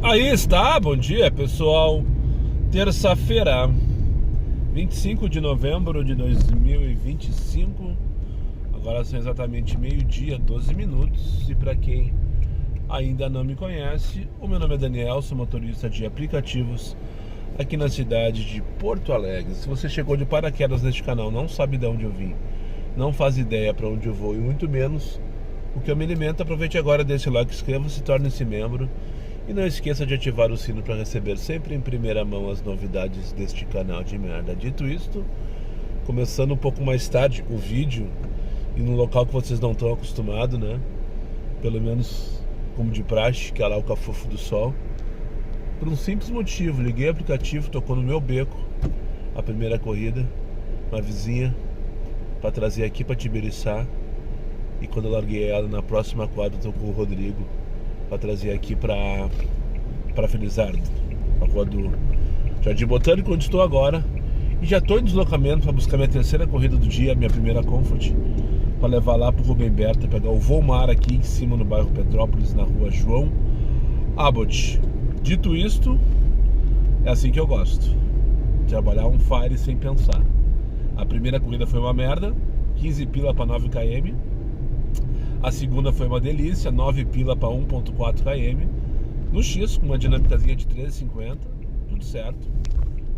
Aí está, bom dia pessoal. Terça-feira, 25 de novembro de 2025. Agora são exatamente meio-dia, 12 minutos. E para quem ainda não me conhece, o meu nome é Daniel, sou motorista de aplicativos aqui na cidade de Porto Alegre. Se você chegou de paraquedas neste canal, não sabe de onde eu vim, não faz ideia para onde eu vou e muito menos o que eu me alimento, aproveite agora, deixe o like, inscreva-se, torne-se membro. E não esqueça de ativar o sino para receber sempre em primeira mão as novidades deste canal de merda. Dito isto, começando um pouco mais tarde o vídeo e num local que vocês não estão acostumados, né? Pelo menos como de praxe, que é lá o Cafofo do Sol. Por um simples motivo, liguei o aplicativo, tocou no meu beco a primeira corrida, uma vizinha para trazer aqui para Tibiriçá. E quando eu larguei ela na próxima quadra, tocou o Rodrigo para trazer aqui para Felizardo, a rua do Jardim Botânico, onde estou agora. E já estou em deslocamento para buscar minha terceira corrida do dia, minha primeira Comfort, para levar lá para o Rubem Berta, pegar o Volmar aqui em cima no bairro Petrópolis, na rua João Abbott. Dito isto, é assim que eu gosto, trabalhar um fire sem pensar. A primeira corrida foi uma merda, 15 pila para 9 km. A segunda foi uma delícia, 9 pila para 1.4 km. No X, com uma dinâmicazinha de 13,50, tudo certo,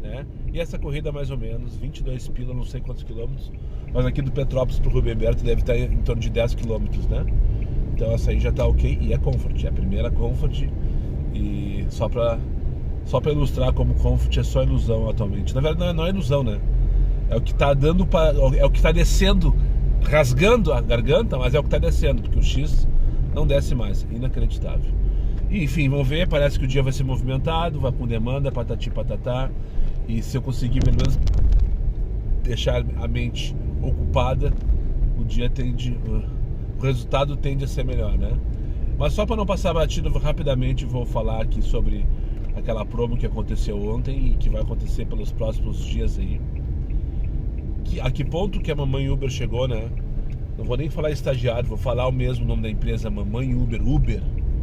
né? E essa corrida mais ou menos, 22 pila, não sei quantos quilômetros, mas aqui do Petrópolis para o Rubem Berta deve estar em torno de 10 quilômetros, né? Então essa aí já está ok e é Comfort, é a primeira Comfort. E só para ilustrar como Comfort é só ilusão atualmente. Na verdade não é ilusão, né? É o que está dando é o que está descendo, rasgando a garganta, mas é o que está descendo, porque o X não desce mais, inacreditável. E, enfim, vamos ver, parece que o dia vai ser movimentado, vai com demanda, patati patatá, e se eu conseguir pelo menos deixar a mente ocupada, o dia o resultado tende a ser melhor, né? Mas só para não passar batido, rapidamente vou falar aqui sobre aquela promo que aconteceu ontem e que vai acontecer pelos próximos dias aí. A que ponto que a Mamãe Uber chegou, né? Não vou nem falar estagiário, vou falar o mesmo nome da empresa, Mamãe Uber,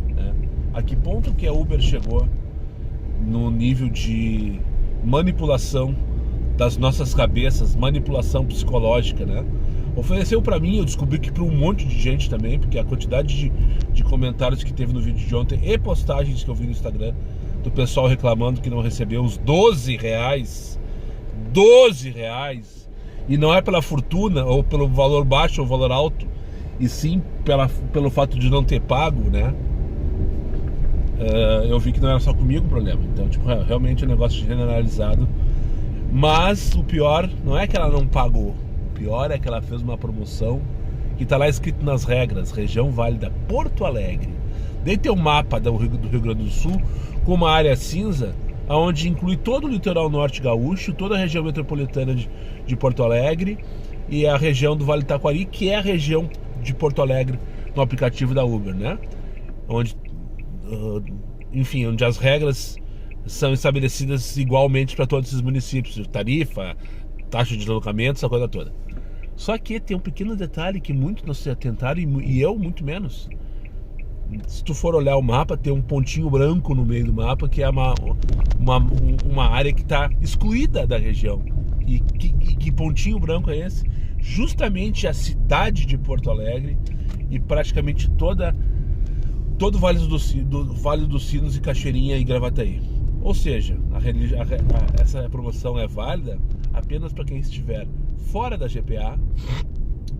né? A que ponto que a Uber chegou no nível de manipulação das nossas cabeças, manipulação psicológica, né? Ofereceu pra mim, eu descobri que pra um monte de gente também, porque a quantidade de comentários que teve no vídeo de ontem e postagens que eu vi no Instagram do pessoal reclamando que não recebeu os 12 reais, e não é pela fortuna ou pelo valor baixo ou valor alto, e sim pelo fato de não ter pago, né? Eu vi que não era só comigo o problema. Então, tipo, realmente é um negócio generalizado. Mas o pior não é que ela não pagou, o pior é que ela fez uma promoção que tá lá escrito nas regras: região válida Porto Alegre. Daí tem um mapa do Rio Grande do Sul com uma área cinza, onde inclui todo o litoral norte gaúcho, toda a região metropolitana de Porto Alegre e a região do Vale do Taquari, que é a região de Porto Alegre no aplicativo da Uber, né? Onde, enfim, onde as regras são estabelecidas igualmente para todos esses municípios, tarifa, taxa de deslocamento, essa coisa toda. Só que tem um pequeno detalhe que muitos não se atentaram e eu muito menos. Se tu for olhar o mapa, tem um pontinho branco no meio do mapa, que é uma área que está excluída da região. E que pontinho branco é esse? Justamente a cidade de Porto Alegre e praticamente todo o Vale dos Sinos e Cachoeirinha e Gravataí. Ou seja, essa promoção é válida apenas para quem estiver fora da GPA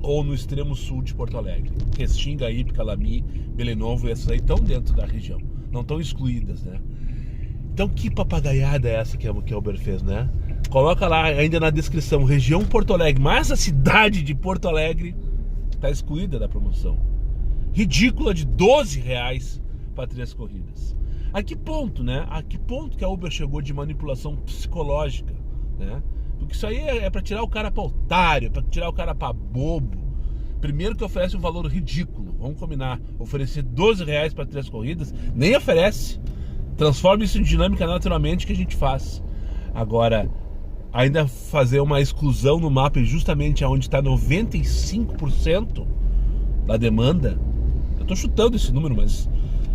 ou no extremo sul de Porto Alegre. Restinga, Ipe, Calami, Belém Novo, essas aí estão dentro da região, não estão excluídas, né? Então que papagaiada é essa que a Uber fez, né? Coloca lá ainda na descrição, região Porto Alegre, mas a cidade de Porto Alegre está excluída da promoção. Ridícula, de 12 reais para 3 corridas. A que ponto, né? A que ponto que a Uber chegou de manipulação psicológica, né? Porque isso aí é para tirar o cara para otário, para tirar o cara para bobo. Primeiro que oferece um valor ridículo, vamos combinar. Oferecer 12 reais para 3 corridas, nem oferece. Transforma isso em dinâmica naturalmente, que a gente faz. Agora, ainda fazer uma exclusão no mapa justamente onde está 95% da demanda. Eu estou chutando esse número, mas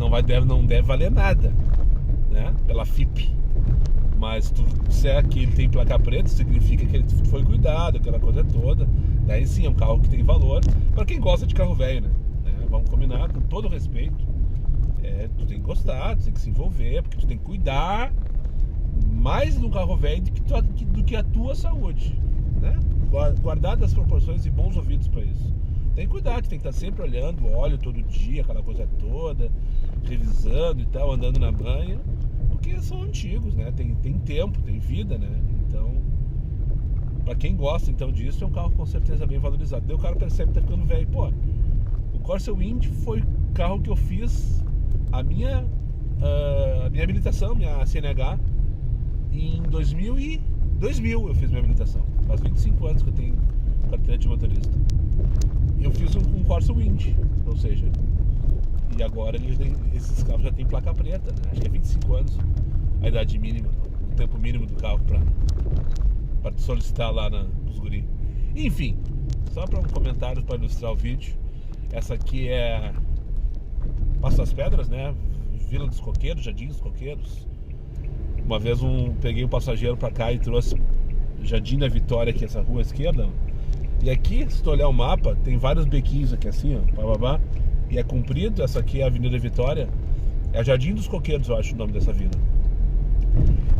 não deve valer nada, né? Pela FIP. Mas se tu disser que ele tem placa preta, significa que ele foi cuidado, aquela coisa toda. Daí sim, é um carro que tem valor para quem gosta de carro velho, né? Vamos combinar, com todo respeito. Tu tem que gostar, tu tem que se envolver, porque tu tem que cuidar mais do carro velho do que a tua saúde, né? Guardar as proporções e bons ouvidos para isso. Tem que cuidar, tu tem que estar sempre olhando o óleo todo dia, aquela coisa toda, revisando e tal, andando na banha, porque são antigos, né? Tem tempo, tem vida, né? Então, pra quem gosta então disso, é um carro com certeza bem valorizado. Daí o cara percebe que tá ficando velho. Pô, o Corsa Wind foi o carro que eu fiz a minha habilitação, minha CNH, em 2000 eu fiz minha habilitação. Faz 25 anos que eu tenho carteira de motorista. Eu fiz um Corsa Wind, ou seja, e agora esses carros já tem placa preta, né? Acho que é 25 anos a idade mínima, o tempo mínimo do carro para solicitar lá nos guri. Enfim, só para um comentário para ilustrar o vídeo. Essa aqui é Passo das Pedras, né? Vila dos Coqueiros, Jardim dos Coqueiros. Uma vez peguei um passageiro para cá e trouxe Jardim da Vitória, aqui essa rua à esquerda. E aqui, se tu olhar o mapa, tem vários bequinhos aqui assim, ó, bababá, e é comprido. Essa aqui é a Avenida Vitória. É Jardim dos Coqueiros, eu acho o nome dessa vila.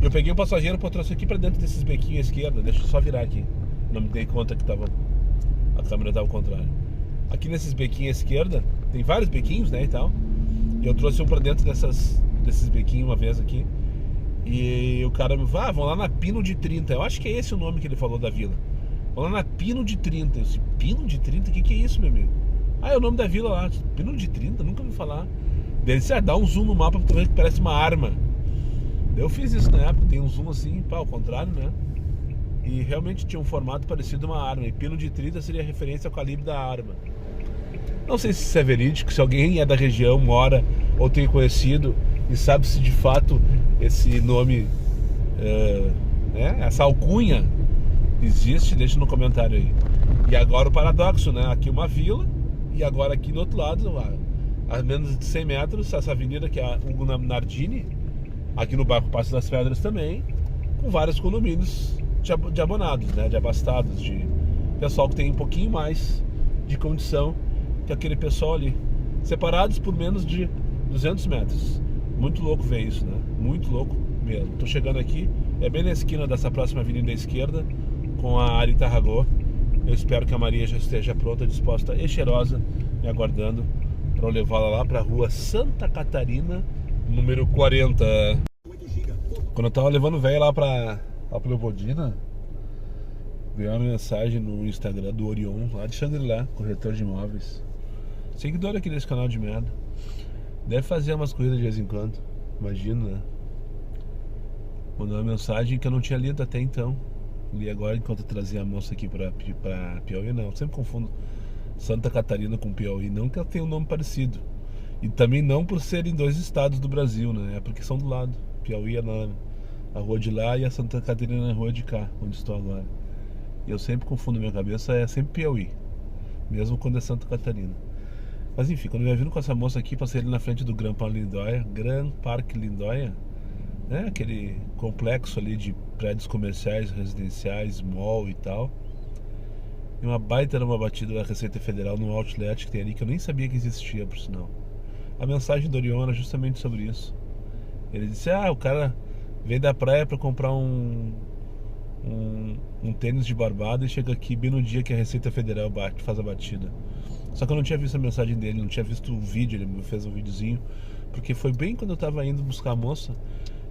Eu peguei um passageiro e trouxe aqui pra dentro desses bequinhos à esquerda. Deixa eu só virar aqui. Não me dei conta que a câmera tava ao contrário. Aqui nesses bequinhos à esquerda, tem vários bequinhos, né, e tal. E eu trouxe um pra dentro desses bequinhos uma vez aqui. E o cara me falou, vão lá na Pino de 30. Eu acho que é esse o nome que ele falou da vila. Vão lá na Pino de 30. Eu disse, Pino de 30? O que é isso, meu amigo? É o nome da vila lá. Pino de 30? Nunca ouvi falar. Daí ele disse, dá um zoom no mapa pra tu ver que parece uma arma. Daí eu fiz isso na época, tem um zoom assim, ao contrário, né? E realmente tinha um formato parecido a uma arma. E Pino de 30 seria referência ao calibre da arma. Não sei se isso é verídico, se alguém é da região, mora ou tem conhecido e sabe se de fato esse nome, essa alcunha existe, deixa no comentário aí. E agora o paradoxo, né? Aqui uma vila e agora aqui do outro lado, a menos de 100 metros, essa avenida que é a Hugo Nardini, aqui no bairro Passo das Pedras também, com vários condomínios de abonados, né? De abastados, de pessoal que tem um pouquinho mais de condição que aquele pessoal ali, separados por menos de 200 metros. Muito louco ver isso, né? Muito louco mesmo. Tô chegando aqui, é bem na esquina dessa próxima avenida à esquerda, com a Ari Tarragó. Eu espero que a Maria já esteja pronta, disposta e cheirosa, me aguardando para eu levá-la lá para a rua Santa Catarina, número 40. Quando eu tava levando o velho lá para Leopoldina, veio uma mensagem no Instagram do Orion, lá de Xangri-Lá, corretor de imóveis. Seguidor aqui desse canal de merda. Deve fazer umas corridas de vez em quando, imagino, né? Mandou uma mensagem que eu não tinha lido até então. Li agora enquanto eu trazia a moça aqui pra Piauí. Não, eu sempre confundo Santa Catarina com Piauí. Não que ela tenha um nome parecido. E também não por serem dois estados do Brasil, né? É porque são do lado. Piauí é na rua de lá e a Santa Catarina na rua de cá, onde estou agora. E eu sempre confundo, minha cabeça é sempre Piauí, mesmo quando é Santa Catarina. Mas enfim, quando eu ia vindo com essa moça aqui, passei ali na frente do Gran Parque Lindóia, né? Aquele complexo ali de prédios comerciais, residenciais, mall e tal. E uma baita numa batida da Receita Federal num outlet que tem ali, que eu nem sabia que existia, por sinal. A mensagem do Orion era justamente sobre isso. Ele disse, o cara veio da praia para comprar um tênis de barbada e chega aqui bem no dia que a Receita Federal faz a batida. Só que eu não tinha visto a mensagem dele, não tinha visto o vídeo, ele me fez um videozinho, porque foi bem quando eu tava indo buscar a moça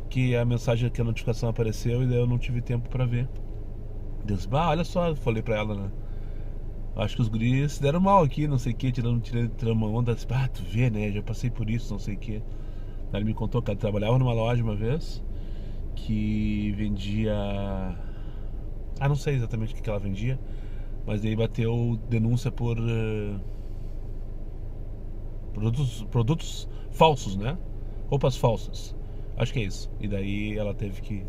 que a mensagem, que a notificação apareceu, e daí eu não tive tempo pra ver. Deus, olha só, falei pra ela, né? Acho que os guris se deram mal aqui, não sei o que, tirando uma onda, disse, tu vê, né? Já passei por isso, não sei o que. Ela me contou que ela trabalhava numa loja uma vez que vendia... não sei exatamente o que ela vendia, mas daí bateu denúncia por produtos falsos, né? Roupas falsas. Acho que é isso. E daí ela teve que...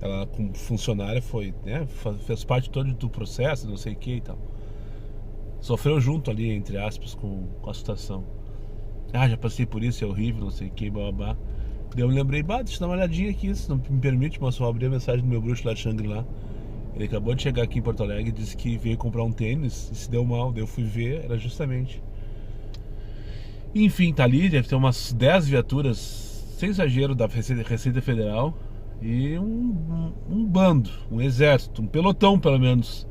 Ela, como funcionária, foi, né? Fez parte todo do processo, não sei o que e tal. Sofreu junto ali, entre aspas, com a situação. Ah, já passei por isso, é horrível, não sei o que, babá. Daí eu me lembrei, deixa eu dar uma olhadinha aqui, se não me permite, mas só abri a mensagem do meu bruxo lá de Shangri-La. Ele acabou de chegar aqui em Porto Alegre e disse que veio comprar um tênis e se deu mal. Daí eu fui ver, era justamente. Enfim, tá ali, deve ter umas 10 viaturas, sem exagero, da Receita Federal. E um bando, um exército, um pelotão pelo menos,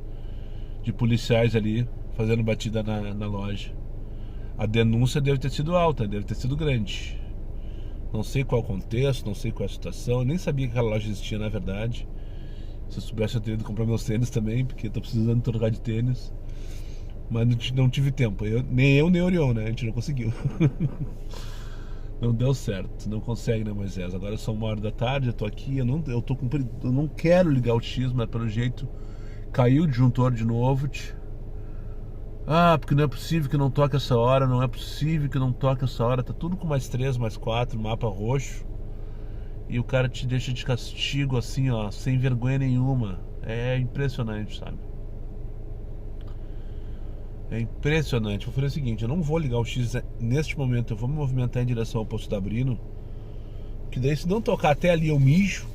de policiais ali fazendo batida na loja. A denúncia deve ter sido alta, deve ter sido grande. Não sei qual o contexto, não sei qual é a situação. Eu nem sabia que aquela loja existia na verdade. Se eu soubesse, eu teria ido comprar meus tênis também, porque eu tô precisando trocar de tênis. Mas não tive tempo. Nem o Orion, né? A gente não conseguiu. Não deu certo. Não consegue, né, Moisés? Agora são 1h da tarde, eu tô aqui. Eu não quero ligar o X, mas pelo jeito caiu o disjuntor de novo. Porque não é possível que não toque essa hora. Não é possível que não toque essa hora. Tá tudo com mais 3, mais 4, mapa roxo. E o cara te deixa de castigo assim, ó, sem vergonha nenhuma. É impressionante, sabe? É impressionante. Vou fazer o seguinte, eu não vou ligar o X neste momento. Eu vou me movimentar em direção ao posto da Brino. Que daí, se não tocar até ali, eu mijo.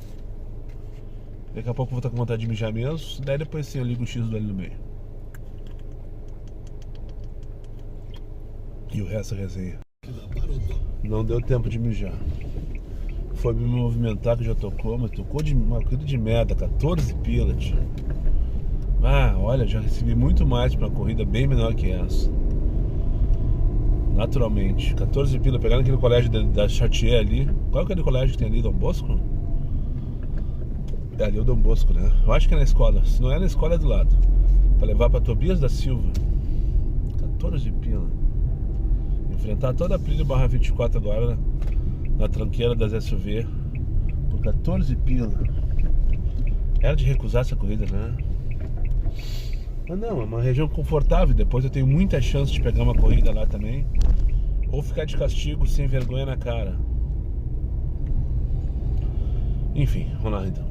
Daqui a pouco eu vou estar com vontade de mijar mesmo. Daí depois sim eu ligo o X do ali no meio. E o resto é resenha. Não deu tempo de mijar. Foi me movimentar que já tocou, mas tocou de uma corrida de merda, 14 pila, tio. Olha, já recebi muito mais pra uma corrida bem menor que essa. Naturalmente, 14 pila, pegar naquele colégio da Chartier ali. Qual é aquele colégio que tem ali, Dom Bosco? É ali o Dom Bosco, né? Eu acho que é na escola, se não é na escola é do lado. Pra levar pra Tobias da Silva. 14 pila. Enfrentar toda a Plínio barra 24 agora, na tranqueira das SUV por 14 pila. Era de recusar essa corrida, né? Mas não, é uma região confortável. Depois eu tenho muita chance de pegar uma corrida lá também. Ou ficar de castigo sem vergonha na cara. Enfim, vamos lá então.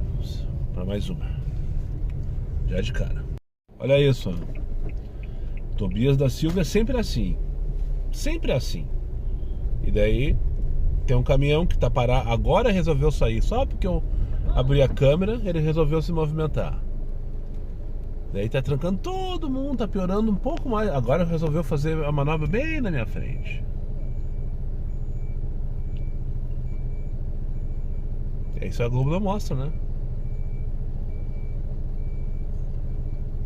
Pra mais uma. Já de cara. Olha isso, ó. Tobias da Silva é sempre assim. Sempre assim. E daí tem um caminhão que tá parado. Agora resolveu sair. Só porque eu abri a câmera, ele resolveu se movimentar. Daí tá trancando todo mundo, tá piorando um pouco mais. Agora resolveu fazer a manobra bem na minha frente. Isso a Globo não mostra, né?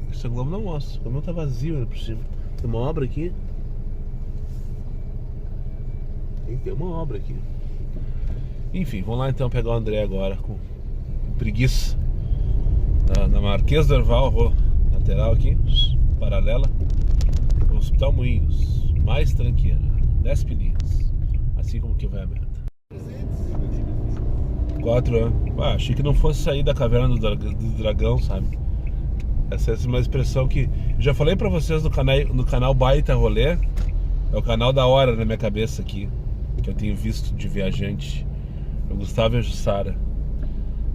Isso a Globo não mostra. O caminhão tá vazio ainda por cima. Tem uma obra aqui. Tem uma obra aqui. Enfim, vamos lá então pegar o André agora com preguiça. Na Marquês do Herval, lateral aqui, paralela. Hospital Moinhos, mais tranqueira, 10 pilinhas. Assim como que vai a meta. 4 anos. Achei que não fosse sair da caverna do dragão, sabe? Essa é uma expressão que eu já falei pra vocês no canal Baita Rolê. É o canal da hora na minha cabeça aqui, que eu tenho visto de viajante. O Gustavo e a Jussara.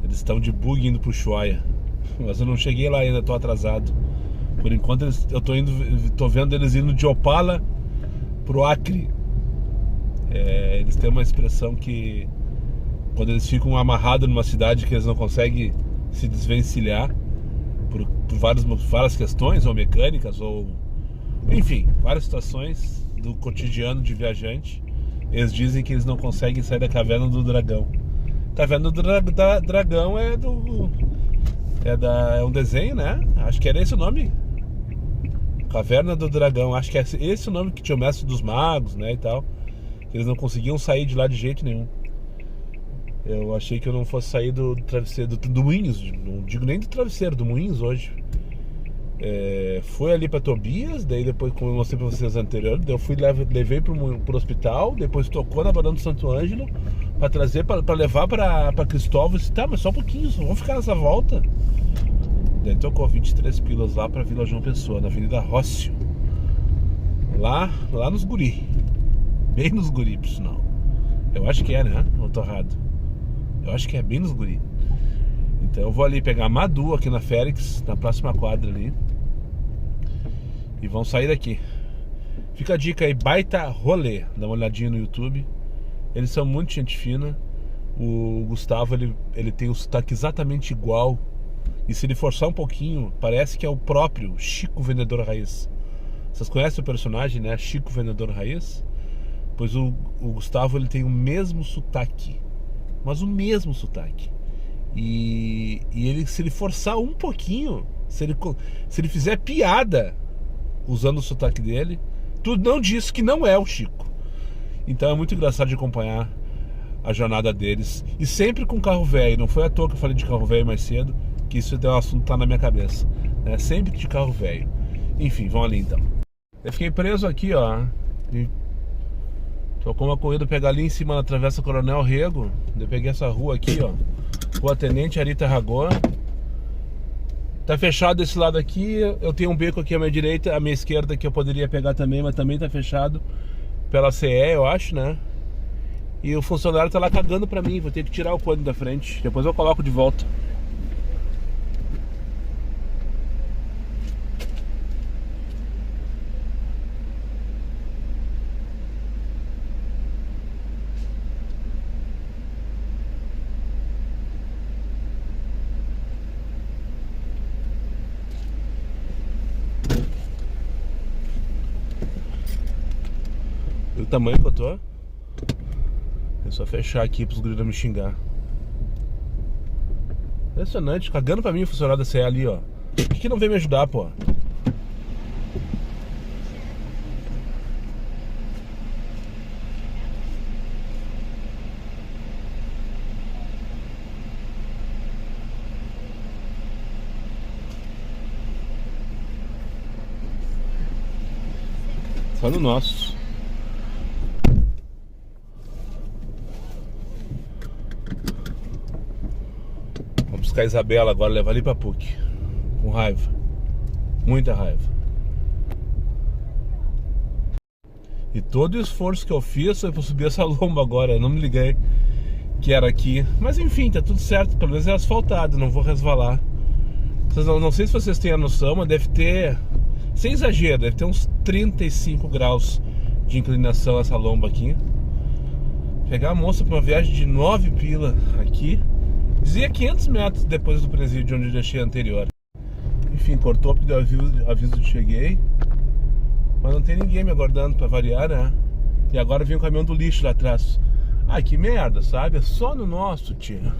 Eles estão de bug indo pro Ushuaia. Mas eu não cheguei lá ainda, tô atrasado. Por enquanto eu tô vendo eles indo de Opala pro Acre. Eles têm uma expressão que quando eles ficam amarrados numa cidade que eles não conseguem se desvencilhar por várias questões, ou mecânicas, ou enfim, várias situações do cotidiano de viajante, eles dizem que eles não conseguem sair da caverna do dragão. Caverna do dragão é um desenho, né? Acho que era esse o nome. Caverna do Dragão. Acho que é esse o nome que tinha o Mestre dos Magos, né, e tal. Eles não conseguiam sair de lá de jeito nenhum. Eu achei que eu não fosse sair do travesseiro do Moinhos. Não digo nem do travesseiro, do Moinhos hoje. Foi ali pra Tobias. Daí depois, como eu mostrei pra vocês anteriormente, eu levei pro hospital. Depois tocou na Barão do Santo Ângelo pra trazer, pra levar pra Cristóvão. E disse, tá, mas só um pouquinho, só vamos ficar nessa volta. Daí tocou 23 pilas lá pra Vila João Pessoa, na Avenida Rócio. Lá nos guri. Bem nos guri, por sinal. Eu acho que é, né? Ou tô errado? Eu acho que é bem nos guri. Então eu vou ali pegar a Madu aqui na Félix, na próxima quadra ali. E vão sair daqui. Fica a dica aí, Baita Rolê. Dá uma olhadinha no YouTube. Eles são muito gente fina. O Gustavo, ele tem o sotaque exatamente igual. E se ele forçar um pouquinho, parece que é o próprio Chico Vendedor Raiz. Vocês conhecem o personagem, né? Chico Vendedor Raiz? Pois o Gustavo, ele tem o mesmo sotaque. Mas o mesmo sotaque. E ele, se ele forçar um pouquinho, se ele fizer piada usando o sotaque dele, tu não diz que não é o Chico. Então é muito engraçado de acompanhar a jornada deles. E sempre com carro velho. Não foi à toa que eu falei de carro velho mais cedo, que isso é um assunto que tá na minha cabeça, né? Sempre de carro velho. Enfim, vamos ali então. Eu fiquei preso aqui, ó. E tocou uma corrida pegar ali em cima na Travessa Coronel Rego. Eu peguei essa rua aqui, ó. Rua Tenente Arita Ragó. Tá fechado esse lado aqui. Eu tenho um beco aqui à minha direita, à minha esquerda, que eu poderia pegar também, mas também tá fechado pela CE, eu acho, né? E o funcionário tá lá cagando pra mim. Vou ter que tirar o cone da frente. Depois eu coloco de volta. O tamanho que eu tô. É só fechar aqui pros guris não me xingar. Impressionante, cagando pra mim o funcionário da CE ali, ó. Por que não vem me ajudar, pô? Só no nosso. Vamos buscar a Isabela agora, levar ali pra PUC. Com raiva. Muita raiva. E todo o esforço que eu fiz foi pra subir essa lomba agora. Eu não me liguei que era aqui. Mas enfim, tá tudo certo. Pelo menos é asfaltado, não vou resvalar. Não sei se vocês têm a noção, mas deve ter, sem exagero, deve ter uns 35 graus de inclinação essa lomba aqui. Pegar a moça pra uma viagem de 9 pila aqui. Dizia 500 metros depois do presídio onde eu deixei anterior. Enfim, cortou porque deu aviso de cheguei. Mas não tem ninguém me aguardando pra variar, né? E agora vem o caminhão do lixo lá atrás. Ai, que merda, sabe? É só no nosso, tia.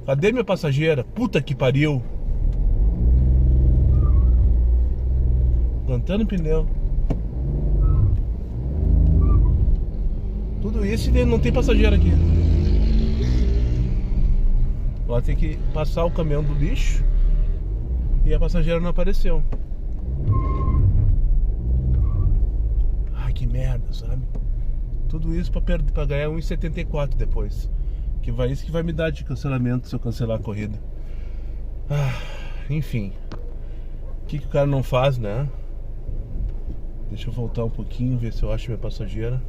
Cadê minha passageira? Puta que pariu. Plantando pneu. Tudo isso e não tem passageiro aqui. Agora tem que passar o caminhão do lixo. E a passageira não apareceu. Ai, que merda, sabe? Tudo isso pra ganhar 1,74 depois. Isso que vai me dar de cancelamento se eu cancelar a corrida. Enfim. O que o cara não faz, né? Deixa eu voltar um pouquinho, ver se eu acho minha passageira.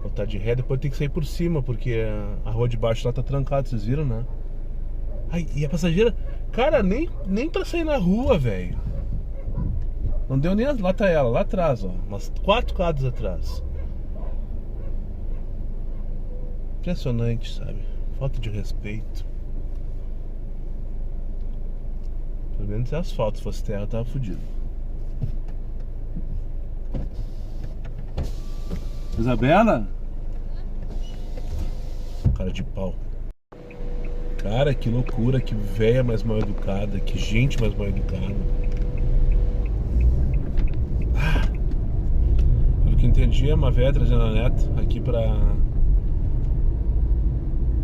Voltar de ré, depois tem que sair por cima, porque a rua de baixo lá tá trancada, vocês viram, né? Ai, e a passageira, cara, nem pra sair na rua, velho. Não deu nem. Lá tá ela, lá atrás, ó. Umas 4 quadras atrás. Impressionante, sabe? Falta de respeito. Pelo menos é asfalto, se fosse terra, tava fudido. Isabela? Cara de pau. Cara, que loucura, que véia mais mal educada, que gente mais mal educada. Pelo que entendi, é uma véia trazendo a neta aqui pra...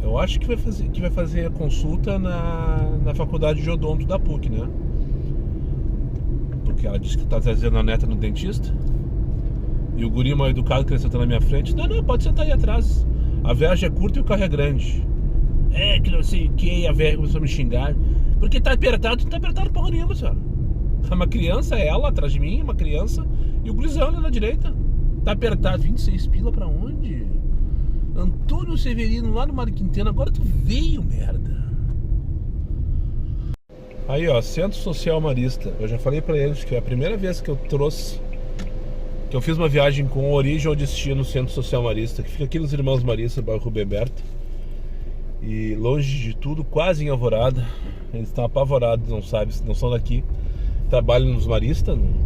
Eu acho que vai fazer a consulta na faculdade de odonto da PUC, né? Porque ela disse que tá trazendo a neta no dentista. E o guri mal educado que ele sentou na minha frente. Não, pode sentar aí atrás. A viagem é curta e o carro é grande. É, que não sei o que. A velha começou a me xingar. Porque tá apertado, não tá apertado porra nenhuma, senhora. Uma criança, ela atrás de mim, uma criança. E o gurizão ali na direita. Tá apertado. 26 pila pra onde? Antônio Severino, lá no Mário Quintana. Agora tu veio, merda. Aí, ó, Centro Social Marista. Eu já falei pra eles que é a primeira vez que eu trouxe que eu fiz uma viagem com origem ao destino no Centro Social Marista, que fica aqui nos Irmãos Marista, bairro Rubem Berta. E longe de tudo, quase em Alvorada. Eles estão apavorados, não sabem, não são daqui. Trabalham nos Marista, no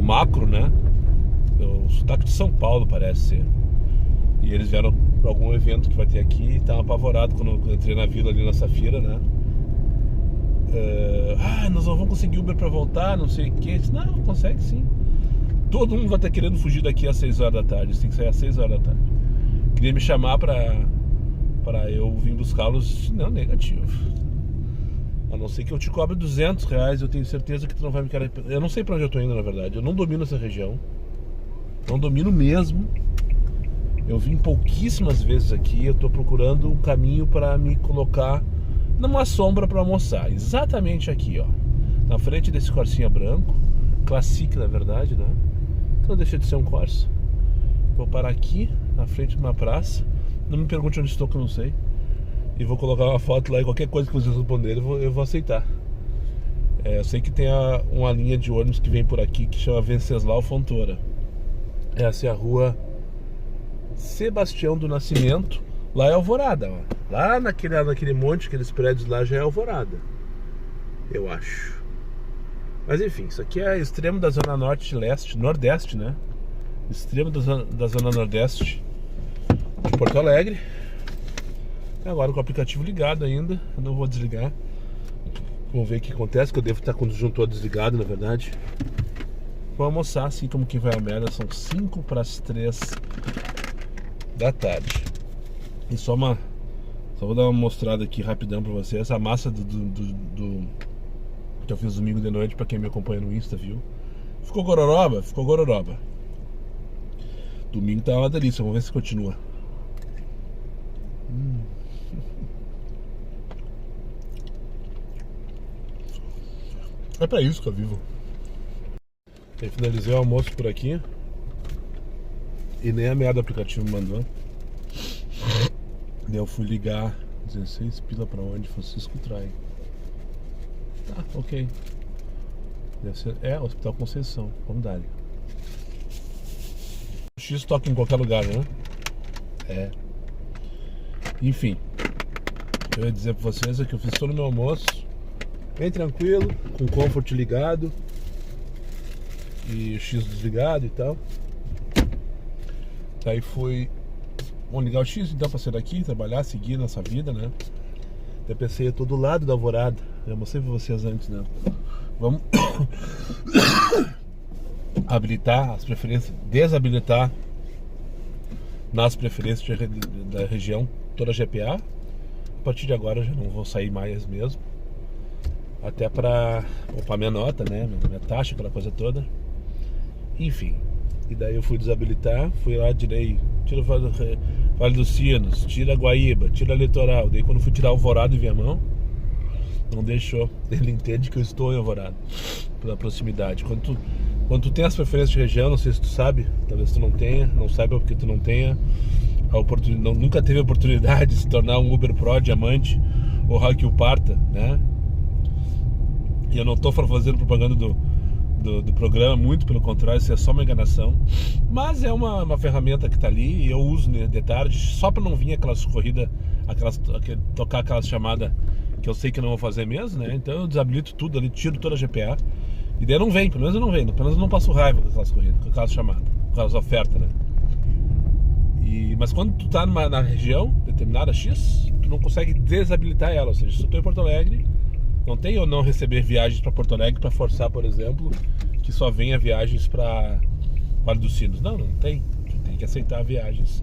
macro, né? O sotaque de São Paulo parece ser. E eles vieram para algum evento que vai ter aqui e estavam apavorados quando eu entrei na vila ali na Safira, né? Nós não vamos conseguir Uber para voltar, não sei o que. Não, consegue sim. Todo mundo vai estar querendo fugir daqui às 6 horas da tarde. Tem que sair às 6 horas da tarde. Queria me chamar para eu vir buscá-los. Não, negativo. A não ser que eu te cobre R$200, eu tenho certeza que tu não vai me querer. Eu não sei para onde eu tô indo, na verdade. Eu não domino essa região. Não domino mesmo. Eu vim pouquíssimas vezes aqui. Eu tô procurando um caminho para me colocar numa sombra para almoçar. Exatamente aqui, ó. Na frente desse Corsinha branco. Classic, na verdade, né? Então deixa de ser um Corsa. Vou parar aqui, na frente de uma praça. Não me pergunte onde estou, que eu não sei. E vou colocar uma foto lá e qualquer coisa que vocês responderem eu vou aceitar. Eu sei que tem uma linha de ônibus que vem por aqui que chama Venceslau Fontoura. Essa é a rua Sebastião do Nascimento. Lá é Alvorada, ó. Lá naquele monte, aqueles prédios lá já é Alvorada, eu acho. Mas enfim, isso aqui é extremo da zona norte, leste, nordeste, né? Extremo da zona nordeste de Porto Alegre. Agora com o aplicativo ligado ainda. Eu não vou desligar. Vamos ver o que acontece, que eu devo estar com o disjuntor desligado, na verdade. Vou almoçar assim como quem vai a merda. São 5 para as 3 da tarde. E só vou dar uma mostrada aqui rapidão pra vocês. A massa do que eu fiz domingo de noite, pra quem me acompanha no Insta, viu? Ficou gororoba? Ficou gororoba. Domingo tá uma delícia, vamos ver se continua. É pra isso que eu vivo. Aí finalizei o almoço por aqui. E nem a merda do aplicativo me mandou. Daí eu fui ligar 16 pila pra onde? Francisco Trai. Tá, ok. Deve ser. Hospital Conceição. Vamos dar ali. O X toca em qualquer lugar, né? Enfim. Eu ia dizer pra vocês que eu fiz todo o meu almoço bem tranquilo, com o comfort ligado e o X desligado e tal. Daí fui. Vamos ligar o X então pra sair daqui, trabalhar, seguir nessa vida, né? Eu pensei, eu tô do lado da Alvorada. Eu mostrei pra vocês antes, né? Vamos habilitar as preferências, desabilitar nas preferências da região toda a GPA. A partir de agora eu já não vou sair mais mesmo. Até pra upar minha nota, né? Minha taxa, aquela coisa toda. Enfim. E daí eu fui desabilitar, fui lá, tirei. Tira o Vale dos Sinos, tira a Guaíba, tira a Litoral. Daí quando fui tirar o Alvorada e Viamão, não deixou. Ele entende que eu estou em Alvorada, pela proximidade. Quando tu tem as preferências de região, não sei se tu sabe, talvez tu não tenha, não saiba porque tu não tenha a oportunidade, nunca teve a oportunidade de se tornar um Uber Pro, Diamante ou Rock Parta, né? E eu não estou fazendo propaganda do programa, muito pelo contrário, isso é só uma enganação. Mas é uma ferramenta que está ali e eu uso, né, de tarde, só para não vir aquelas corridas, tocar aquelas chamadas que eu sei que eu não vou fazer mesmo, né? Então eu desabilito tudo ali, tiro toda a GPA. E daí eu não venho, pelo menos eu não venho, pelo menos eu não passo raiva com aquelas corridas, com aquelas chamadas, com aquelas ofertas, né? Mas quando tu tá na região determinada X, tu não consegue desabilitar ela. Ou seja, se eu tô em Porto Alegre, não tem ou não receber viagens para Porto Alegre para forçar, por exemplo, que só venha viagens para Vale dos Sinos. Não tem. Tu tem que aceitar viagens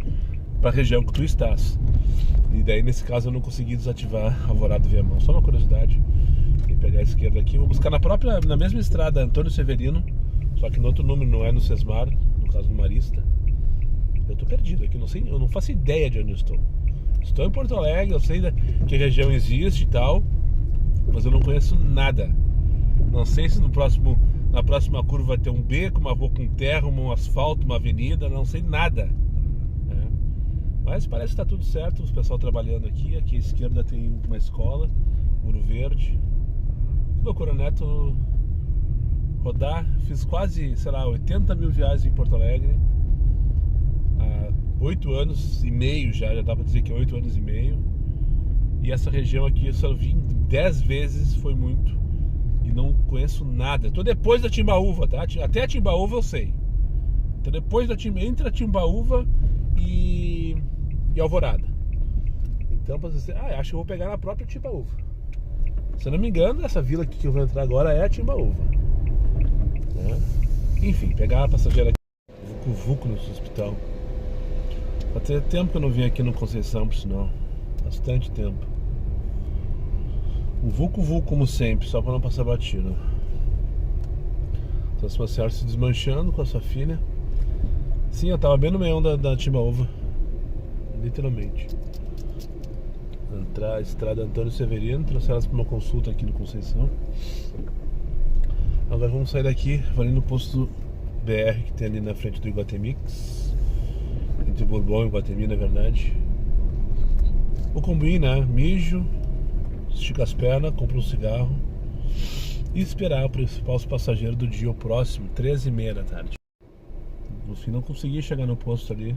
para a região que tu estás. E daí nesse caso eu não consegui desativar Alvorada e Viamão. Só uma curiosidade. Tem que pegar a esquerda aqui. Vou buscar na mesma estrada Antônio Severino, só que no outro número, não é no Sesmar, no caso do Marista. Eu tô perdido aqui, eu não faço ideia de onde eu estou. Estou em Porto Alegre, eu sei que região existe e tal, mas eu não conheço nada. Não sei se na próxima curva vai ter um beco, uma rua com terra, um asfalto, uma avenida, não sei nada. Mas parece que tá tudo certo, o pessoal trabalhando aqui. Aqui à esquerda tem uma escola, Muro Verde. Loucura, Neto rodar. Fiz quase, sei lá, 80 mil viagens em Porto Alegre. Há 8 anos e meio já dá pra dizer que é 8 anos e meio. E essa região aqui eu só vim 10 vezes, foi muito. E não conheço nada. Tô depois da Timbaúva, tá? Até a Timbaúva eu sei. Tô depois da entre a Timbaúva e Alvorada. Então, pra você, acho que eu vou pegar na própria Timbaúva. Se eu não me engano, essa vila aqui que eu vou entrar agora é a Timbaúva, né? Enfim, pegar a passageira aqui, Vucu no hospital. Faz tempo que eu não vim aqui no Conceição, por sinal. Bastante tempo. O Vucu, como sempre, só para não passar batido. Então, a senhora se desmanchando com a sua filha. Sim, eu tava bem no meio da Timbaúva. Literalmente. Entrar a estrada Antônio Severino, trouxe elas para uma consulta aqui no Conceição. Agora vamos sair daqui, vou ali no posto BR que tem ali na frente do Iguatemix. Entre Bourbon e Iguatemi, na verdade. Vou comer, né? Mijo, estica as pernas, compro um cigarro e esperar o principal passageiro do dia, o próximo, 13h30 da tarde. No fim não consegui chegar no posto ali.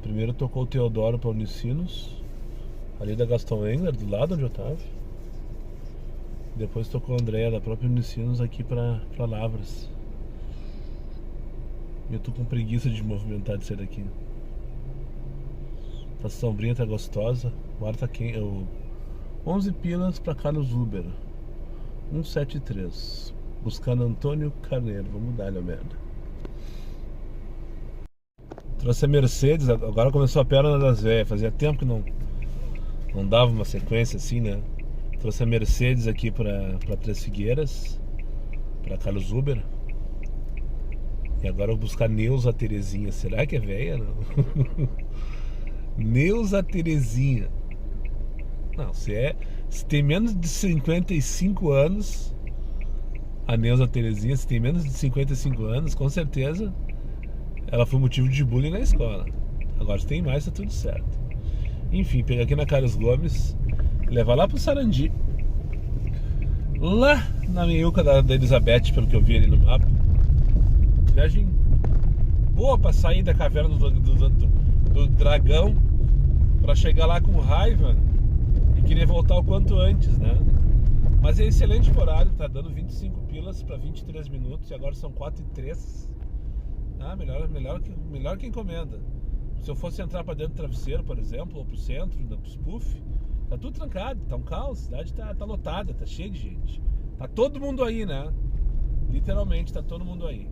Primeiro tocou o Teodoro para Unicinos, ali da Gaston Engler, do lado onde eu tava. Depois tocou a Andréia da própria Unicinos aqui para Lavras. Eu tô com preguiça de movimentar de sair daqui. Tá sombrinha, tá gostosa. O ar tá quente. 11 pilas pra Carlos Uber 173. Buscando Antônio Carneiro. Vamos dar, né, merda. Trouxe a Mercedes. Agora começou a perna das velhas. Fazia tempo que não dava uma sequência assim, né? Trouxe a Mercedes aqui pra Três Figueiras, pra Carlos Uber. E agora eu vou buscar Neuza Terezinha. Será que é velha? Não. Neuza Terezinha. Não, se tem menos de 55 anos, a Neuza Terezinha, se tem menos de 55 anos, com certeza ela foi motivo de bullying na escola. Agora se tem mais, tá tudo certo. Enfim, pegar aqui na Carlos Gomes, levar lá pro Sarandi, lá na meiuca da Elizabeth, pelo que eu vi ali no mapa. Viagem boa pra sair da caverna do dragão, pra chegar lá com raiva e querer voltar o quanto antes, né? Mas é excelente horário, tá dando 25 pilas pra 23 minutos e agora são 4h03. Melhor que encomenda. Se eu fosse entrar pra dentro do travesseiro, por exemplo, ou pro centro, pros puff, tá tudo trancado, tá um caos, a cidade tá lotada, tá cheia de gente. Tá todo mundo aí, né? Literalmente tá todo mundo aí.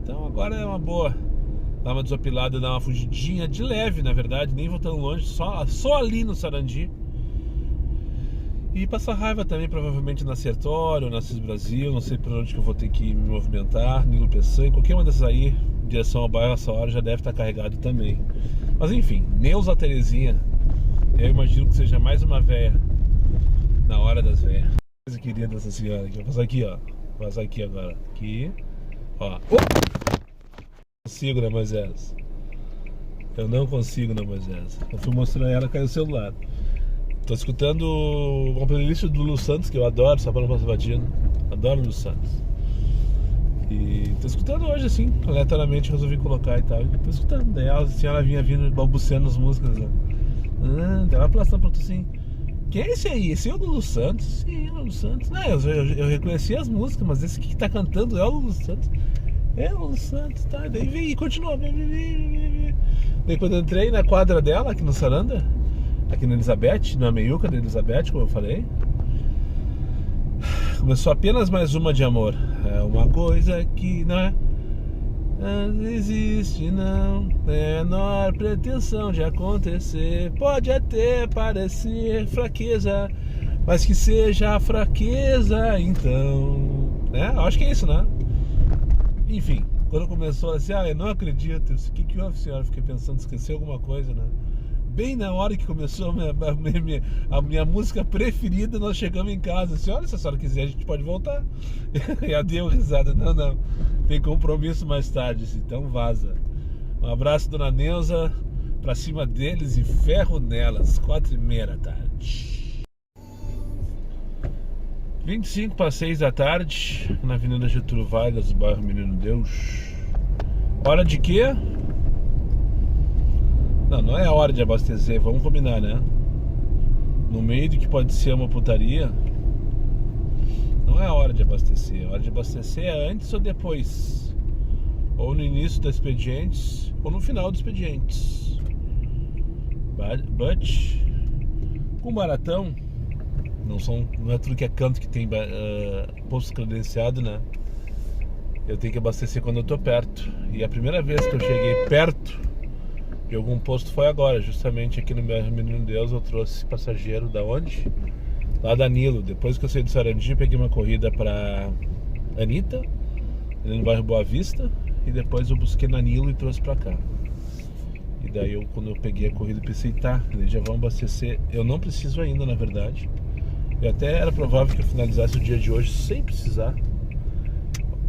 Então agora é uma boa dar uma desopilada, dar uma fugidinha de leve, na verdade, nem vou tão longe, só ali no Sarandi. E passar raiva também, provavelmente na Sertório, na Cis Brasil, não sei por onde que eu vou ter que me movimentar, Nilo Peçanha, qualquer uma dessas aí, em direção ao bairro essa hora já deve estar carregado também. Mas enfim, Neuza Terezinha, eu imagino que seja mais uma véia na hora das véias. Coisa querida dessa senhora aqui, vou passar aqui, ó, vou passar aqui agora, aqui, ó. Consigo, né, Moisés? Eu não consigo, né, Moisés? Eu fui mostrar ela, caiu o celular. Tô escutando uma playlist do Lulu Santos, que eu adoro, só para não passar batido. Adoro o Lulu Santos. E tô escutando hoje, assim, aleatoriamente resolvi colocar e tal. E tô escutando. Daí a senhora vinha vindo balbuciando as músicas, né? Daí ela plantando assim: quem é esse aí? Esse é o Lulu Santos? Sim, é o Lulu Santos. Não, eu reconheci as músicas, mas esse que tá cantando é o Lulu Santos. É o Lulu Santos, tá? Daí veio e continuou. Daí quando eu entrei na quadra dela, aqui no Saranda, aqui na Elizabeth, na meiuca da Elizabeth, como eu falei, começou apenas mais uma de amor. É uma coisa que não existe, não menor pretensão de acontecer. Pode até parecer fraqueza, mas que seja fraqueza então, né? Acho que é isso, né? Enfim, quando começou assim, eu não acredito, o que houve, senhora? Fiquei pensando, esqueceu alguma coisa, né? Bem na hora que começou a minha música preferida, nós chegamos em casa. Senhora, se a senhora quiser, a gente pode voltar. E ela deu risada. Não, tem compromisso mais tarde, então vaza. Um abraço, dona Neuza, pra cima deles e ferro nelas, 4h30 da tarde. 25 para 6 da tarde, na Avenida Getúlio Vargas, bairro Menino Deus. Hora de quê? Não é hora de abastecer, vamos combinar, né? No meio do que pode ser uma putaria, não é hora de abastecer. A hora de abastecer é antes ou depois. Ou no início dos expedientes, ou no final dos expedientes. But com baratão, não é tudo que é canto que tem posto credenciado, né? Eu tenho que abastecer quando eu tô perto. E a primeira vez que eu cheguei perto de algum posto foi agora, justamente aqui no meu Menino Deus. Eu trouxe passageiro da onde? Lá da Nilo. Depois que eu saí do Sarandi, peguei uma corrida pra Anitta, ali no bairro Boa Vista, e depois eu busquei na Nilo e trouxe pra cá. E daí quando eu peguei a corrida, pensei, tá, eles já vão abastecer. Eu não preciso ainda, na verdade. E até era provável que eu finalizasse o dia de hoje sem precisar.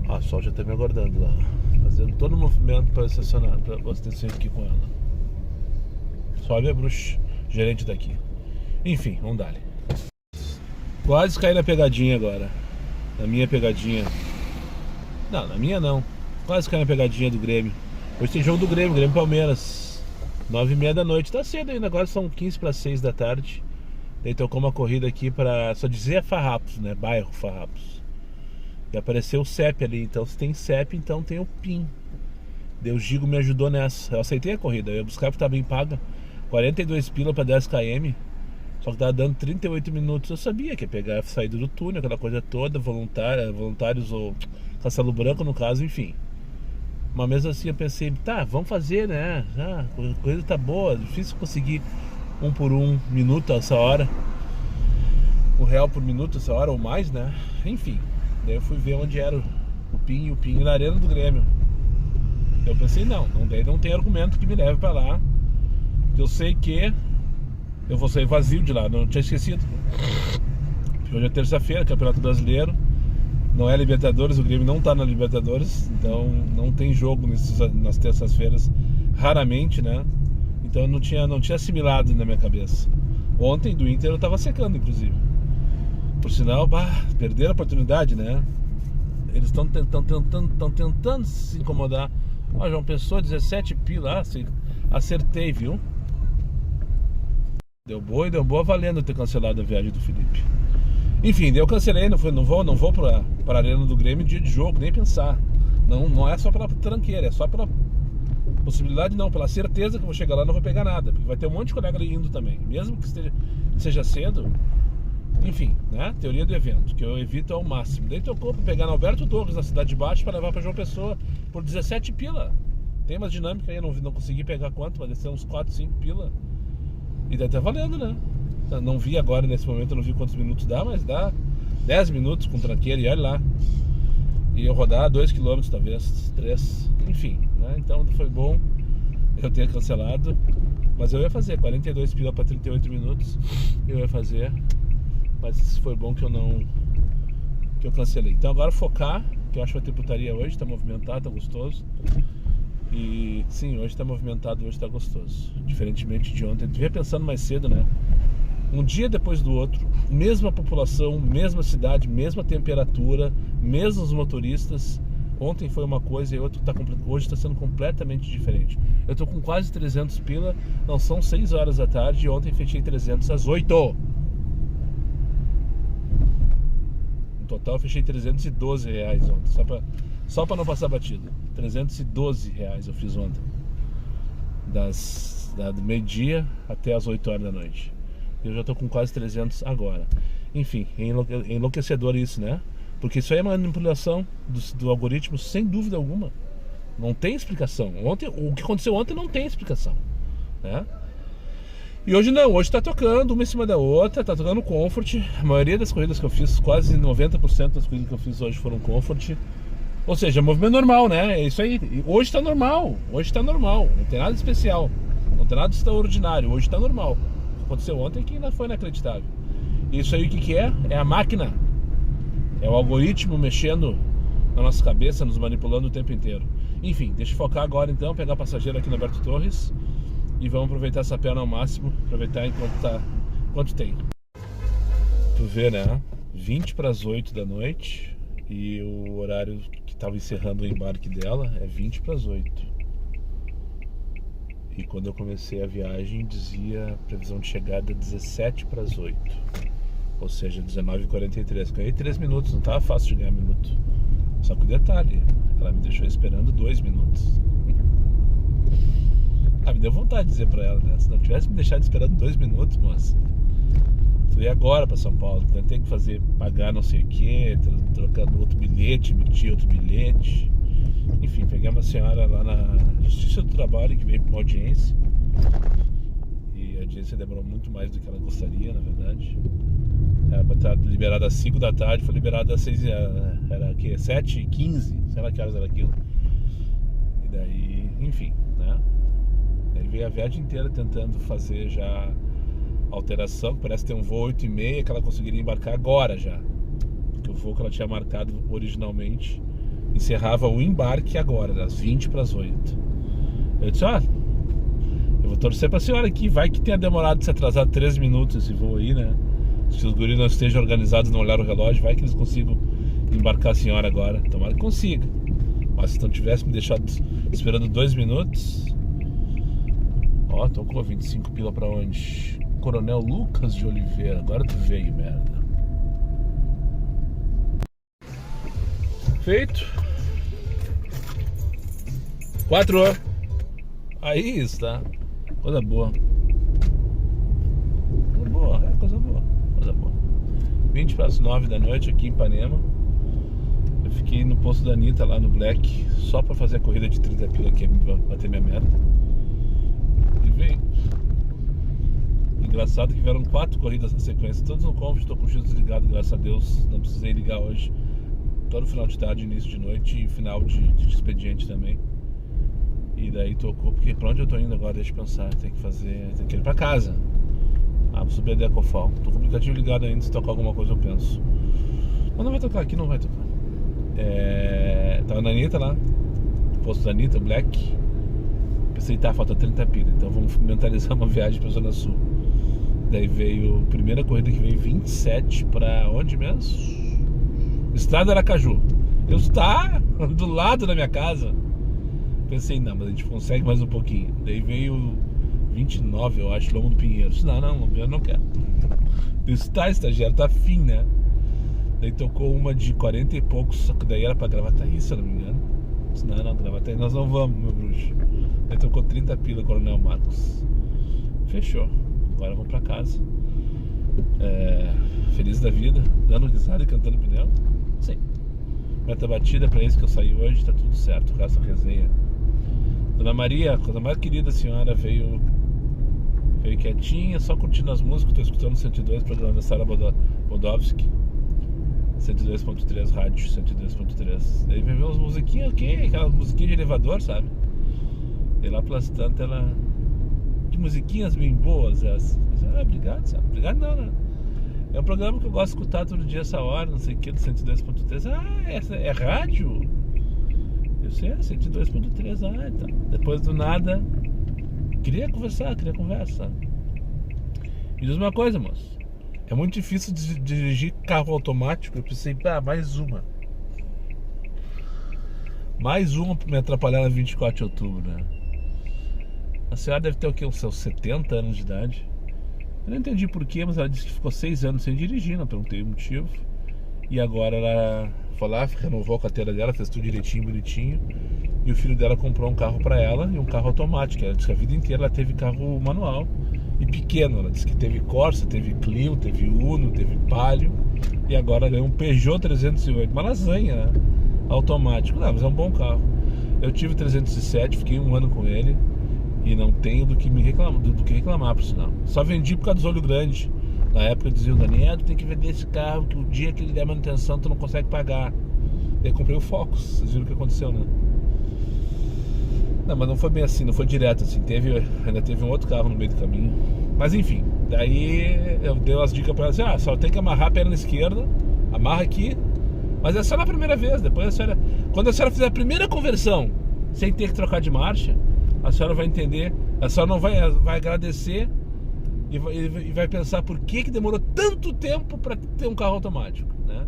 A Sol já tá me aguardando lá, fazendo todo o movimento para estacionar, para abastecer aqui com ela. Sobe a bruxa, gerente daqui. Enfim, vamos dar. Quase caí na pegadinha agora. Na minha pegadinha. Não, na minha não. Quase caí na pegadinha do Grêmio. Hoje tem jogo do Grêmio Palmeiras. 9h30 da noite. Tá cedo ainda, agora são 15 para 6 da tarde. Daí tocou uma corrida aqui para só dizer Farrapos, né? Bairro Farrapos. E apareceu o CEP ali. Então se tem CEP, então tem o PIN. Daí o Gigo me ajudou nessa. Eu aceitei a corrida. Eu ia buscar porque tá bem paga. 42 pila para 10 km. Só que tava dando 38 minutos. Eu sabia que ia pegar a saída do túnel, aquela coisa toda, voluntários ou Castelo Branco no caso, enfim. Mas mesmo assim eu pensei, tá, vamos fazer, né? A coisa tá boa, difícil conseguir 1 por 1 minuto essa hora. R$1 por minuto essa hora ou mais, né? Enfim, daí eu fui ver onde era o PIN na Arena do Grêmio. Eu pensei, daí não tem argumento que me leve pra lá. Eu sei que eu vou sair vazio de lá, não tinha esquecido. Hoje é terça-feira, Campeonato Brasileiro. Não é Libertadores, o Grêmio não tá na Libertadores. Então não tem jogo nas terças-feiras, raramente, né? Então eu não tinha assimilado na minha cabeça. Ontem do Inter eu tava secando, inclusive. Por sinal, perderam a oportunidade, né? Eles estão tentando se incomodar. João Pessoa, 17 pila, acertei, viu? Deu boa valendo ter cancelado a viagem do Felipe. Enfim, daí eu cancelei, não vou pra Arena do Grêmio dia de jogo, nem pensar. Não é só pela tranqueira, é só pela possibilidade, não, pela certeza que eu vou chegar lá e não vou pegar nada. Porque vai ter um monte de colega ali indo também, mesmo que seja cedo. Enfim, né? Teoria do evento, que eu evito ao máximo. Daí tocou pra pegar no Alberto Torres, na Cidade de Baixo, pra levar pra João Pessoa por 17 pila. Tem umas dinâmicas aí, não consegui pegar quanto, vai descer uns 4, 5 pila. E daí tá valendo, né? Não vi agora, nesse momento, eu não vi quantos minutos dá, mas dá 10 minutos com tranqueira e olha lá. E eu rodar 2 km talvez, 3, enfim, né? Então foi bom eu ter cancelado. Mas eu ia fazer 42 pila para 38 minutos. Eu ia fazer. Mas foi bom que eu cancelei. Então agora focar, que eu acho que vai ter putaria hoje, tá movimentado, tá gostoso. E sim, hoje tá movimentado, hoje tá gostoso. Diferentemente de ontem. Eu devia pensando mais cedo, né? Um dia depois do outro, mesma população, mesma cidade, mesma temperatura, mesmos motoristas. Ontem foi uma coisa e hoje está sendo completamente diferente. Eu tô com quase 300 pila, não são 6 horas da tarde e ontem fechei 300 às 8. No total eu fechei 312 reais ontem, só para não passar batido. 312 reais eu fiz ontem, do meio-dia até as 8 horas da noite. Eu já tô com quase 300 agora. Enfim, é enlouquecedor isso, né? Porque isso aí é manipulação do algoritmo, sem dúvida alguma. Não tem explicação. O que aconteceu ontem não tem explicação, né? E hoje não, hoje tá tocando uma em cima da outra, tá tocando Comfort. A maioria das corridas que eu fiz, quase 90% das corridas que eu fiz hoje foram Comfort. Ou seja, movimento normal, né? É isso aí. Hoje tá normal, não tem nada especial, não tem nada extraordinário, hoje tá normal. O que aconteceu ontem que ainda foi inacreditável. Isso aí o que é? É a máquina. É o algoritmo mexendo na nossa cabeça, nos manipulando o tempo inteiro. Enfim, deixa eu focar agora então, pegar passageiro aqui no Alberto Torres. E vamos aproveitar essa perna ao máximo. Aproveitar enquanto tem. Tu vê, né? 20 para as 8 da noite e o horário que estava encerrando o embarque dela é 20 para as 8. E quando eu comecei a viagem dizia previsão de chegada 17 para as 8. Ou seja, 19h43. Ganhei 3 minutos, não estava fácil de ganhar minuto. Só que o detalhe, ela me deixou esperando 2 minutos. Me deu vontade de dizer pra ela, né? Se não tivesse me deixado esperando 2 minutos, moça, tu ia agora pra São Paulo. Tentei que pagar não sei o que, trocando outro bilhete, emitir outro bilhete. Enfim, peguei uma senhora lá na Justiça do Trabalho que veio pra uma audiência. E a audiência demorou muito mais do que ela gostaria, na verdade. Era pra estar liberada às 5 da tarde, foi liberada às 6, era o quê? 7h15, sei lá que horas era aquilo. E daí, enfim, né? Daí veio a viagem inteira tentando fazer já alteração, parece ter um voo 8h30 que ela conseguiria embarcar agora já. Porque o voo que ela tinha marcado originalmente encerrava o embarque agora, das 20 para as 8. Eu disse, eu vou torcer pra senhora aqui, vai que tenha demorado de se atrasar 3 minutos esse voo aí, né? Se os guris não estejam organizados, não olharam o relógio, vai que eles consigam embarcar a senhora agora. Tomara que consiga. Mas se não tivesse me deixado esperando 2 minutos... Tocou 25 pila pra onde? Coronel Lucas de Oliveira. Agora tu veio, merda. Feito. 4 horas. Aí está. Coisa boa. Coisa boa, coisa boa. Coisa boa. 20 para as 9 da noite aqui em Ipanema. Eu fiquei no posto da Anitta lá no Black, só pra fazer a corrida de 30 pila aqui, bater minha meta. E veio. Engraçado que vieram 4 corridas na sequência, todos no Comfort, estou com o X desligado, graças a Deus, não precisei ligar hoje. Todo final de tarde, início de noite e final de expediente também. E daí tocou, porque pra onde eu tô indo agora, deixa eu pensar, tem que ir pra casa. Vou subir a Decofal. Tô com o aplicativo ligado ainda, se tocar alguma coisa eu penso. Mas não vai tocar aqui, não vai tocar. Tava na Anitta lá, posto da Anitta, Black. Pensei, falta 30 pila, então vamos mentalizar uma viagem pra Zona Sul. Daí veio, primeira corrida que veio 27 pra onde mesmo? Estrada Aracaju. Eu está do lado da minha casa. Pensei, não, mas a gente consegue mais um pouquinho. Daí veio 29, eu acho, Lombo do Pinheiro. Não, eu não quero. Estagiário, tá afim, né? Daí tocou uma de 40 e poucos, só que daí era pra Gravataí, se eu não me engano. Não, Gravataí nós não vamos, meu bruxo. Daí tocou 30 pila, Coronel Marcos. Fechou. Agora vamos pra casa. Feliz da vida, dando risada e cantando pneu. Sim. Meta batida pra esse que eu saí hoje, tá tudo certo. O resto da resenha. Dona Maria, coisa mais querida, a senhora veio quietinha, só curtindo as músicas. Tô escutando 102, programa da Sara Bodovski. 102.3, rádio 102.3. Daí veio ver umas musiquinhas, aquelas musiquinhas de elevador, sabe? E lá pelas tantas ela... Que musiquinhas bem boas essas. Obrigado, sabe? Obrigado não, né? É um programa que eu gosto de escutar todo dia essa hora, não sei o que, do 102.3. Essa é rádio? Eu sei, 102.3, então. Depois do nada, queria conversa. Me diz uma coisa, moço. É muito difícil dirigir carro automático. Eu pensei, mais uma. Mais uma pra me atrapalhar na 24 de outubro, né? A senhora deve ter o quê? Uns seus 70 anos de idade. Eu não entendi porquê, mas ela disse que ficou 6 anos sem dirigir, não perguntei o motivo. E agora ela foi lá, renovou a carteira dela, fez tudo direitinho, bonitinho. E o filho dela comprou um carro pra ela e um carro automático. Ela disse que a vida inteira ela teve carro manual e pequeno. Ela disse que teve Corsa, teve Clio, teve Uno, teve Palio. E agora ganhou um Peugeot 308, uma lasanha, né? Automático. Não, mas é um bom carro. Eu tive 307, fiquei 1 ano com ele. E não tenho do que reclamar, por sinal. Só vendi por causa dos olhos grandes. Na época diziam, Daniel, tu tem que vender esse carro, que o dia que ele der manutenção tu não consegue pagar. Daí comprei o Focus, vocês viram o que aconteceu, né? Não, mas não foi bem assim, não foi direto assim. Ainda teve um outro carro no meio do caminho. Mas enfim, daí eu dei umas dicas pra ela assim, só tem que amarrar a perna esquerda, amarra aqui, mas é só na primeira vez. Depois a senhora, quando a senhora fizer a primeira conversão, sem ter que trocar de marcha, a senhora vai entender, a senhora não vai agradecer e vai pensar por que demorou tanto tempo para ter um carro automático, né?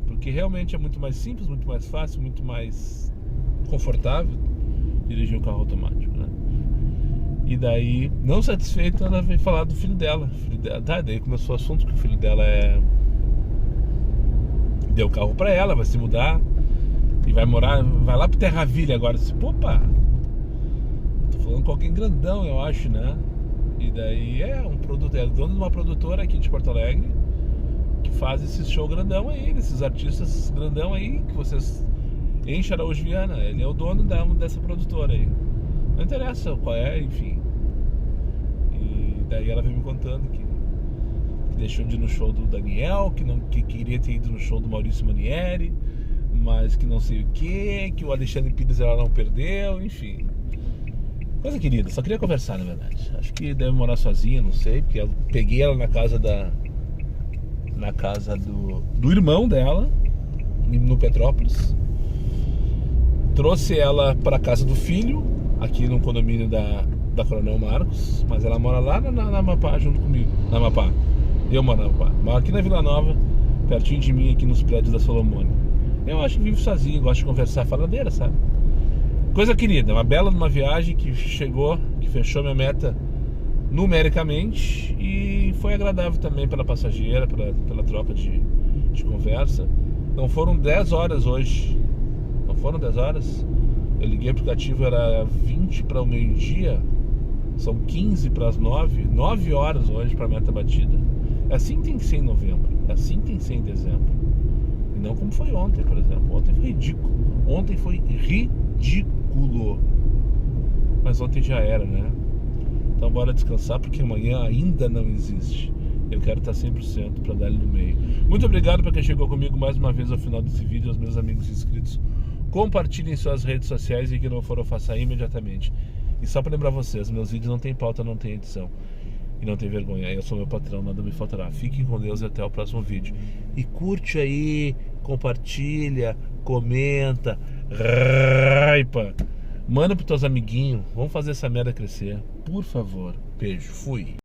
Porque realmente é muito mais simples, muito mais fácil, muito mais confortável dirigir um carro automático, né? E daí, não satisfeita, ela veio falar do filho dela. Daí começou o assunto que o filho dela deu o carro pra ela, vai se mudar e vai lá pro Terraville agora. Eu disse, opa, tô falando com alguém grandão, eu acho, né? E daí é dono de uma produtora aqui de Porto Alegre que faz esse show grandão aí, desses artistas grandão aí, que vocês enchem Araújo Viana. Ele é o dono dessa produtora aí. Não interessa qual é, enfim. E daí ela veio me contando que deixou de ir no show do Daniel, que queria ter ido no show do Maurício Manieri, mas que não sei o que o Alexandre Pires ela não perdeu, enfim. Coisa querida, só queria conversar, na verdade. Acho que deve morar sozinha, não sei, porque eu peguei ela na casa do irmão dela, no Petrópolis. Trouxe ela pra casa do filho, aqui no condomínio da Coronel Marcos, mas ela mora lá na Amapá junto comigo. Na Amapá. Eu moro na Amapá. Moro aqui na Vila Nova, pertinho de mim, aqui nos prédios da Solomone. Eu acho que vivo sozinho, gosto de conversar, faladeira, sabe? Coisa querida, uma bela numa viagem que fechou minha meta numericamente e foi agradável também pela passageira, pela troca de conversa. Não foram 10 horas hoje. Não foram 10 horas? Eu liguei o aplicativo, era 20 para o meio-dia. São 15 para as 9. 9 horas hoje para a meta batida. É assim que tem que ser em novembro. É assim que tem que ser em dezembro. E não como foi ontem, por exemplo. Ontem foi ridículo. Ontem foi ridículo. Mas ontem já era, né? Então bora descansar, porque amanhã ainda não existe. Eu quero estar 100% para dar ele no meio. Muito obrigado para quem chegou comigo mais uma vez ao final desse vídeo. Aos meus amigos inscritos, compartilhem suas redes sociais, e que não for, faça imediatamente. E só para lembrar vocês, meus vídeos não tem pauta, não tem edição e não tem vergonha. Eu sou meu patrão, nada me faltará. Fiquem com Deus e até o próximo vídeo. E curte aí, compartilha, comenta, raipa, manda pros teus amiguinhos. Vamos fazer essa merda crescer, por favor. Beijo, fui.